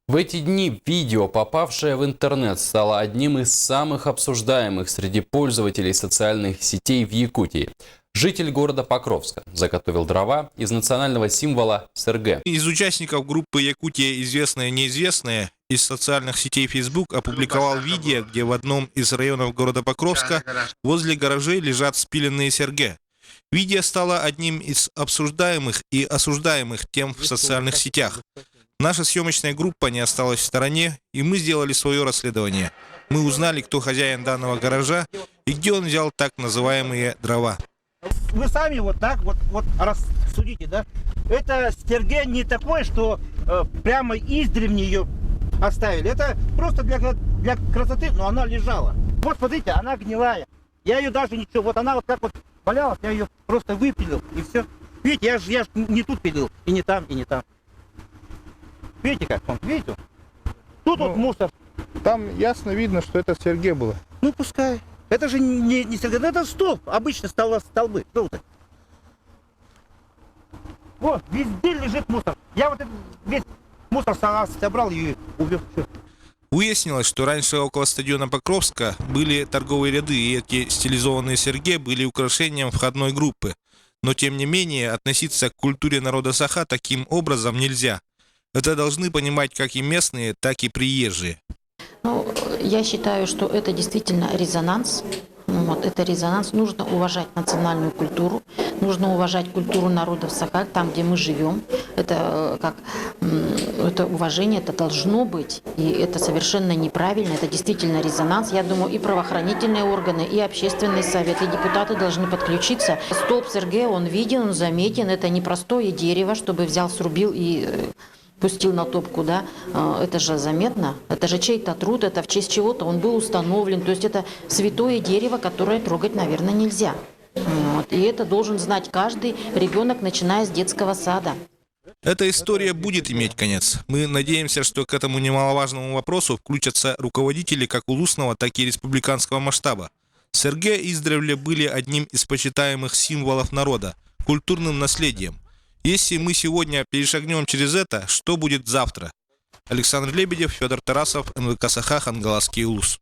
В эти дни видео, попавшее в интернет, стало одним из самых обсуждаемых среди пользователей социальных сетей в Якутии. Житель города Покровска заготовил дрова из национального символа СРГ. Из участников группы «Якутия. Известное-неизвестное» из социальных сетей Facebook опубликовал видео, где в одном из районов города Покровска возле гаражей лежат спиленные СРГ. Видео стало одним из обсуждаемых и осуждаемых тем в социальных сетях. Наша съемочная группа не осталась в стороне, и мы сделали свое расследование. Мы узнали, кто хозяин данного гаража и где он взял так называемые дрова. Вы сами вот так вот рассудите, да? Это СРГ не такое, что прямо издревле ее оставили. Это просто для красоты, но она лежала. Вот смотрите, она гнилая. Я ее даже ничего, вот она вот так вот валялась, я ее просто выпилил и все. Видите, я ж не тут пилил, и не там, и не там. Видите как он, видите? Тут вот мусор. Там ясно видно, что это СРГ было. Ну пускай. Это же не СРГ, это столб, обычно столбы, желтые. Вот, везде лежит мусор. Я вот этот весь мусор собрал и увез. Выяснилось, что раньше около стадиона Покровска были торговые ряды, и эти стилизованные СРГ были украшением входной группы. Но тем не менее, относиться к культуре народа Саха таким образом нельзя. Это должны понимать как и местные, так и приезжие. Ну, я считаю, что это действительно резонанс. Вот, это резонанс. Нужно уважать национальную культуру, нужно уважать культуру народов Саха, там, где мы живем. Это уважение, это должно быть. И это совершенно неправильно. Это действительно резонанс. Я думаю, и правоохранительные органы, и общественный совет, и депутаты должны подключиться. Столб СРГ, он виден, он заметен. Это не простое дерево, чтобы взял, срубил и пустил на топку, да, это же заметно, это же чей-то труд, это в честь чего-то он был установлен, то есть это святое дерево, которое трогать, наверное, нельзя. Вот. И это должен знать каждый ребенок, начиная с детского сада. Эта история будет иметь конец. Мы надеемся, что к этому немаловажному вопросу включатся руководители как улусного, так и республиканского масштаба. СРГ издревле были одним из почитаемых символов народа, культурным наследием. Если мы сегодня перешагнем через это, что будет завтра? Александр Лебедев, Федор Тарасов, НВК Саха, Хангаласский улус.